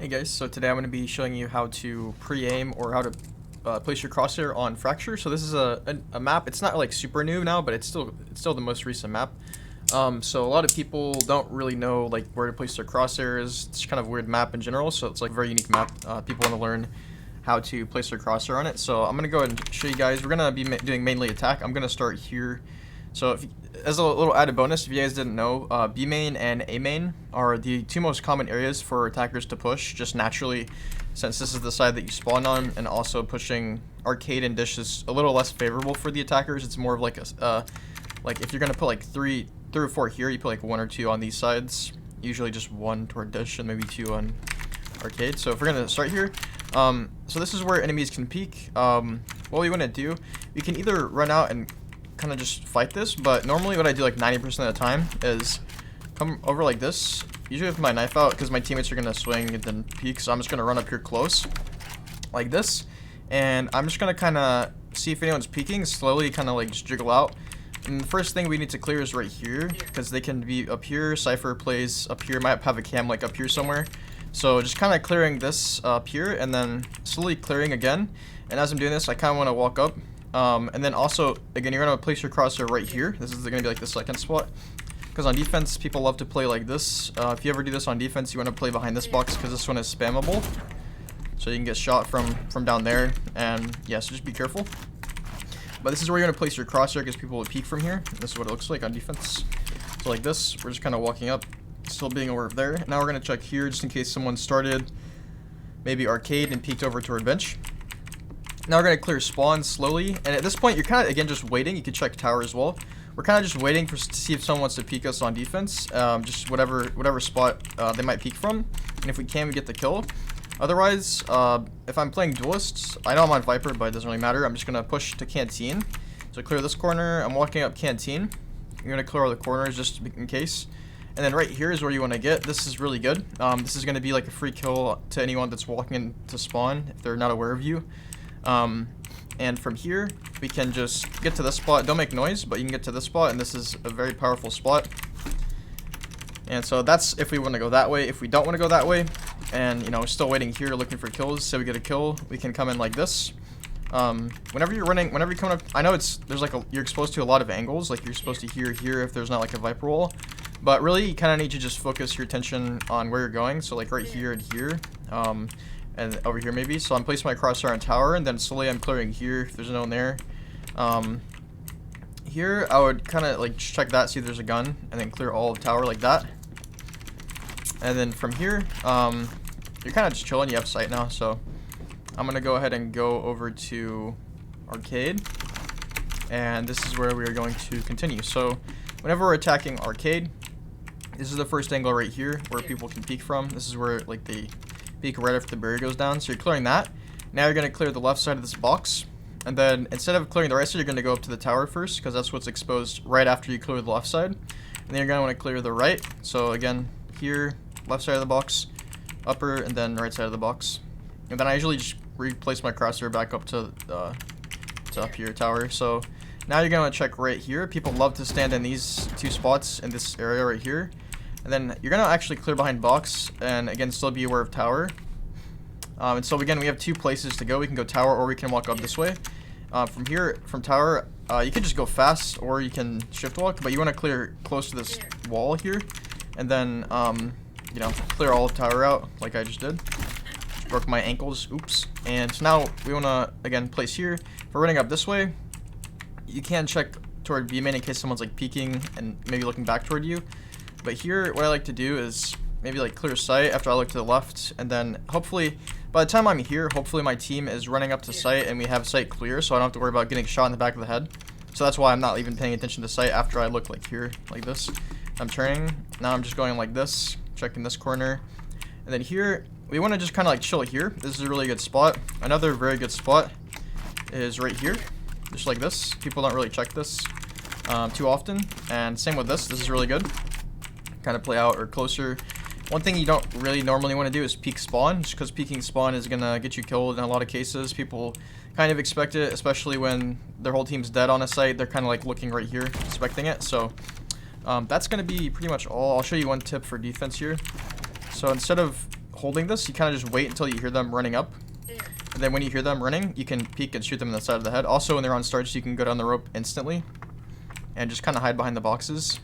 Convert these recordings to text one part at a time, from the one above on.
Hey guys, so today I'm going to be showing you how to pre-aim or how to place your crosshair on Fracture. So this is a map. It's not like super new now, but it's still the most recent map. So a lot of people don't really know like where to place their crosshairs. It's kind of a weird map in general, so it's like a very unique map. People want to learn how to place their crosshair on it. So I'm going to go ahead and show you guys. We're going to be doing mainly attack. I'm going to start here. So as a little added bonus, if you guys didn't know, B main and A main are the two most common areas for attackers to push, just naturally, since this is the side that you spawn on, and also pushing arcade and dish is a little less favorable for the attackers. It's more of like a, like if you're gonna put like three or four here, you put like 1 or 2 on these sides. Usually just 1 toward dish and maybe 2 on arcade. So if we're gonna start here, so this is where enemies can peek. What we want to do, we can either run out and kind of just fight this, but normally what I do like 90% of the time is come over like this, usually with my knife out, because my teammates are going to swing and then peek, so I'm just going to run up here close like this, and I'm just going to kind of see if anyone's peeking, slowly kind of like just jiggle out. And the first thing we need to clear is right here, because they can be up here. Cypher plays up here, might have a cam like up here somewhere, so just kind of clearing this up here and then slowly clearing again. And as I'm doing this, I kind of want to walk up. And then also, again, you're going to place your crosshair right here. This is going to be like the second spot. Because on defense, people love to play like this. If you ever do this on defense, you want to play behind this box because this one is spammable. So you can get shot from down there. And yeah, so just be careful. But this is where you're going to place your crosshair because people will peek from here. This is what it looks like on defense. So like this, we're just kind of walking up, still being over there. Now we're going to check here just in case someone started maybe arcade and peeked over toward bench. Now we're going to clear spawn slowly, and at this point you're kind of again just waiting. You can check tower as well. We're kind of just waiting to see if someone wants to peek us on defense, just whatever spot they might peek from, and if we can, we get the kill. Otherwise, if I'm playing duelists, I know I'm on Viper, but it doesn't really matter. I'm just going to push to canteen. So clear this corner. I'm walking up canteen. I'm going to clear all the corners just in case. And then right here is where you want to get. This is really good. This is going to be like a free kill to anyone that's walking into spawn if they're not aware of you. And from here we can just get to this spot. Don't make noise, but you can get to this spot, and this is a very powerful spot. And so that's if we want to go that way. If we don't want to go that way, and you know, still waiting here looking for kills, say we get a kill, we can come in like this. Whenever you're coming up, I know you're exposed to a lot of angles, like you're supposed to hear here if there's not like a Viper wall, but really you kind of need to just focus your attention on where you're going. So like right here and here, and over here maybe. So I'm placing my crosshair on tower, and then slowly I'm clearing here if there's no one there. Here I would kind of like check that, see if there's a gun, and then clear all of tower like that. And then from here, you're kind of just chilling. You have sight now, so I'm gonna go ahead and go over to arcade, and this is where we are going to continue. So whenever we're attacking arcade, this is the first angle right here where people can peek from. This is where like they peek right after the barrier goes down. So you're clearing that. Now you're going to clear the left side of this box, and then instead of clearing the right side, you're going to go up to the tower first because that's what's exposed right after you clear the left side. And then you're going to want to clear the right. So again, here, left side of the box, upper, and then right side of the box. And then I usually just replace my crosshair back up to up here, tower. So now you're going to check right here. People love to stand in these two spots in this area right here. And then you're going to actually clear behind box, and again, still be aware of tower. And so again, we have 2 places to go. We can go tower, or we can walk up this way. From here, from tower, you can just go fast, or you can shift walk, but you want to clear close to this wall here. And then, you know, clear all of tower out, like I just did. Just broke my ankles, oops. And so now we want to, again, place here. If we're running up this way, you can check toward B main in case someone's like peeking and maybe looking back toward you. But here, what I like to do is maybe like clear sight after I look to the left, and then hopefully, by the time I'm here, hopefully my team is running up to sight and we have sight clear, so I don't have to worry about getting shot in the back of the head. So that's why I'm not even paying attention to sight after I look like here, like this. I'm turning, now I'm just going like this, checking this corner. And then here, we want to just kind of like chill here. This is a really good spot. Another very good spot is right here, just like this. People don't really check this too often. And same with this is really good. Kind of play out or closer. One thing you don't really normally want to do is peek spawn, just because peeking spawn is gonna get you killed in a lot of cases. People kind of expect it, especially when their whole team's dead on a site. They're kind of like looking right here, expecting it. So that's gonna be pretty much all. I'll show you one tip for defense here. So instead of holding this, you kind of just wait until you hear them running up. And then when you hear them running, you can peek and shoot them in the side of the head. Also, when they're on starch, you can go down the rope instantly and just kind of hide behind the boxes.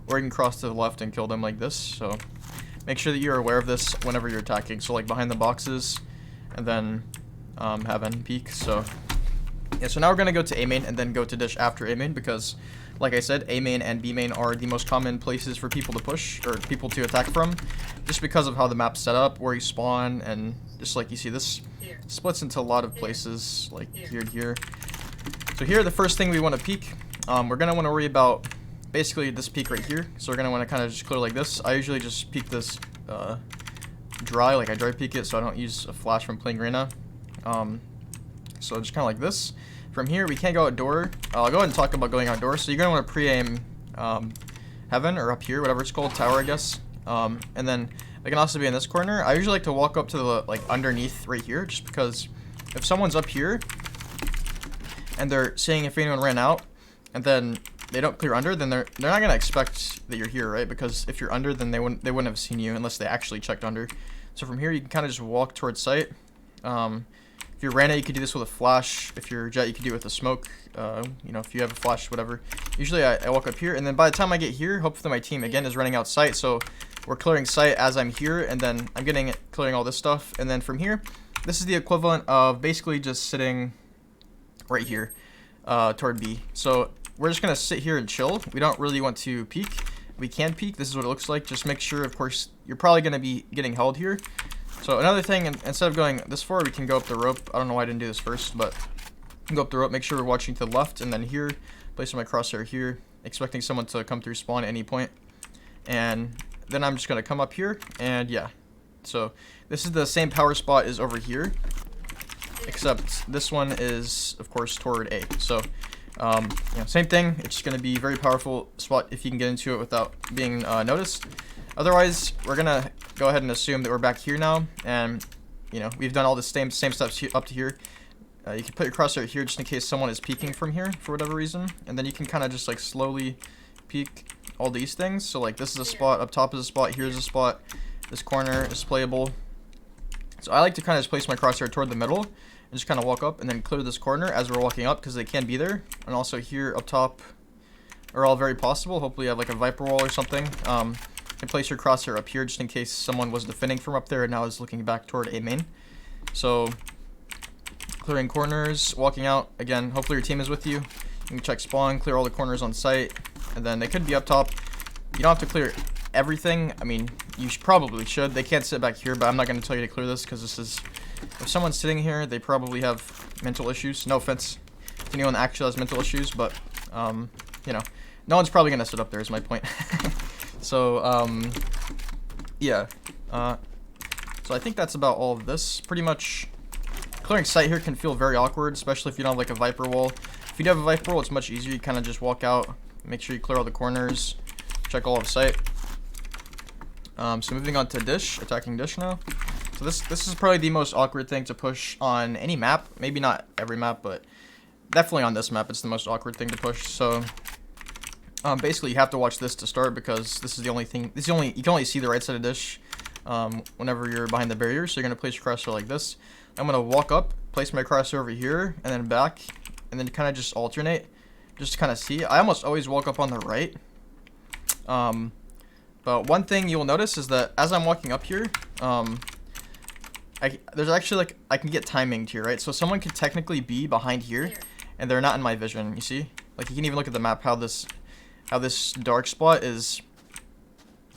Or you can cross to the left and kill them like this. So make sure that you're aware of this whenever you're attacking. So like behind the boxes and then have end peek. So yeah, so now we're going to go to A main and then go to dish after A main because, like I said, A main and B main are the most common places for people to push or people to attack from, just because of how the map's set up, where you spawn, and just like you see, this splits into a lot of places, like here and here. So here, the first thing we want to peek, we're going to want to worry about basically this peek right here. So we're going to want to kind of just clear like this. I usually just peek this dry, like I dry peek it, so I don't use a flash when playing Reyna. So just kind of like this. From here, we can't go outdoor. I'll go ahead and talk about going outdoors. So you're going to want to pre-aim heaven, or up here, whatever it's called, tower, I guess. And then it can also be in this corner. I usually like to walk up to the, like, underneath right here, just because if someone's up here, and they're seeing if anyone ran out, and then they don't clear under, then they're not going to expect that you're here, right? Because if you're under, then they wouldn't have seen you unless they actually checked under. So from here, you can kind of just walk towards sight. If you're Reyna, you could do this with a flash. If you're Jett, you could do it with a smoke. You know, if you have a flash, whatever. Usually I walk up here, and then by the time I get here, hopefully my team, again, is running out sight. So we're clearing sight as I'm here, and then I'm clearing all this stuff. And then from here, this is the equivalent of basically just sitting right here toward B. So we're just going to sit here and chill. We don't really want to peek. We can peek. This is what it looks like. Just make sure, of course, you're probably going to be getting held here. So another thing, instead of going this far, we can go up the rope. I don't know why I didn't do this first, but go up the rope, make sure we're watching to the left, and then here, placing my crosshair here, expecting someone to come through spawn at any point. And then I'm just going to come up here, and yeah. So this is the same power spot as over here, except this one is, of course, toward A. So, same thing. It's just going to be a very powerful spot if you can get into it without being noticed. Otherwise, we're going to go ahead and assume that we're back here now, and, you know, we've done all the same steps up to here. You can put your crosshair here just in case someone is peeking from here for whatever reason, and then you can kind of just, like, slowly peek all these things. So, like, this is a spot, up top is a spot, here's a spot, this corner is playable. So I like to kind of just place my crosshair toward the middle, and just kind of walk up, and then clear this corner as we're walking up, because they can be there. And also here, up top, are all very possible. Hopefully you have, like, a Viper wall or something. You can place your crosshair up here just in case someone was defending from up there and now is looking back toward A main. So, clearing corners, walking out. Again, hopefully your team is with you. You can check spawn, clear all the corners on site, and then they could be up top. You don't have to clear everything. I mean, you probably should. They can't sit back here, but I'm not going to tell you to clear this because this is... If someone's sitting here, they probably have mental issues. No offense to anyone that actually has mental issues, but, you know, no one's probably going to sit up there is my point. So, yeah. So I think that's about all of this. Pretty much, clearing sight here can feel very awkward, especially if you don't have, like, a Viper wall. If you do have a Viper wall, it's much easier. You kind of just walk out, make sure you clear all the corners, check all of sight. So moving on to dish, attacking dish now. So this is probably the most awkward thing to push on any map. Maybe not every map, but definitely on this map, it's the most awkward thing to push. So... basically, you have to watch this to start because this is the only thing. You can only see the right side of dish whenever you're behind the barrier. So you're gonna place your crosshair like this. I'm gonna walk up, place my crosshair over here, and then back, and then kind of just alternate, just to kind of see. I almost always walk up on the right. But one thing you'll notice is that as I'm walking up here, there's actually, like, I can get timing here, right? So someone could technically be behind here, and they're not in my vision. You see? Like, you can even look at the map how this dark spot is,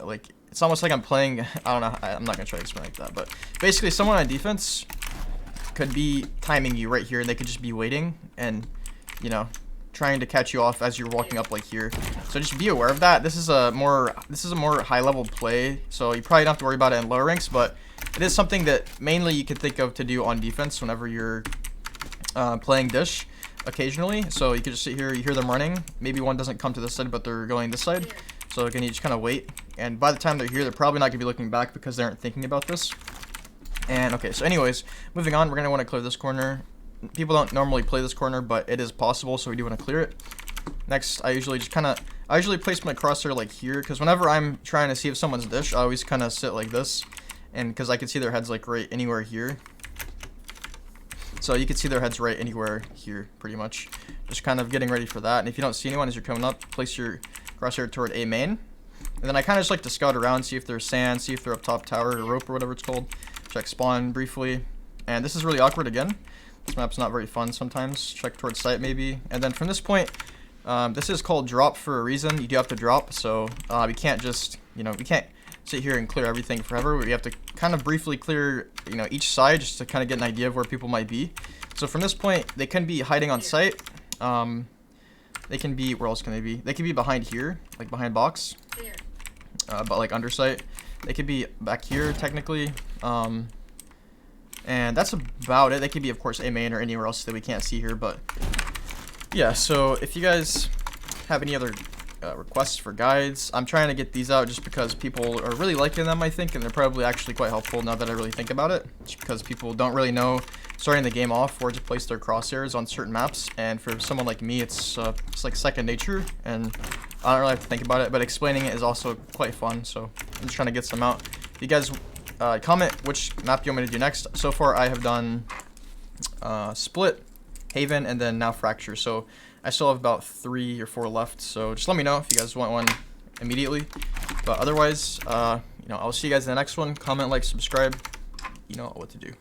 like, it's almost like I'm playing, I don't know, I'm not going to try to explain like that, but basically someone on defense could be timing you right here, and they could just be waiting and, you know, trying to catch you off as you're walking up like here. So just be aware of that. This is a more high level play, so you probably don't have to worry about it in lower ranks, but it is something that mainly you can think of to do on defense whenever you're playing dish. Occasionally, so you can just sit here, you hear them running, maybe one doesn't come to this side but they're going this side, so again you just kind of wait, and by the time they're here they're probably not going to be looking back because they aren't thinking about this. And okay, so anyways, moving on, we're going to want to clear this corner. People don't normally play this corner, but it is possible, so we do want to clear it. Next, I usually place my crosshair like here, because whenever I'm trying to see if someone's dish, I always kind of sit like this, and because I can see their heads like right anywhere here. So you can see their heads right anywhere here, pretty much. Just kind of getting ready for that. And if you don't see anyone as you're coming up, place your crosshair toward A main. And then I kind of just like to scout around, see if there's sand, see if they're up top tower or rope or whatever it's called. Check spawn briefly. And this is really awkward again. This map's not very fun sometimes. Check towards site maybe. And then from this point, this is called drop for a reason. You do have to drop, so we can't just, we can't sit here and clear everything forever. We have to kind of briefly clear, each side just to kind of get an idea of where people might be. So from this point, they can be hiding on site. They can be, where else can they be? They can be behind here, like behind box, but like under site. They could be back here technically. And that's about it. They could be, of course, A main or anywhere else that we can't see here, but yeah. So if you guys have any other requests for guides, I'm trying to get these out just because people are really liking them, I think, and they're probably actually quite helpful now that I really think about it, just because people don't really know starting the game off where to place their crosshairs on certain maps, and for someone like me, it's like second nature, and I don't really have to think about it, but explaining it is also quite fun, so I'm just trying to get some out. If you guys comment which map you want me to do next. So far I have done Split, Haven, and then now Fracture, so I still have about 3 or 4 left, so just let me know if you guys want one immediately. But otherwise, I'll see you guys in the next one. Comment, like, subscribe. You know what to do.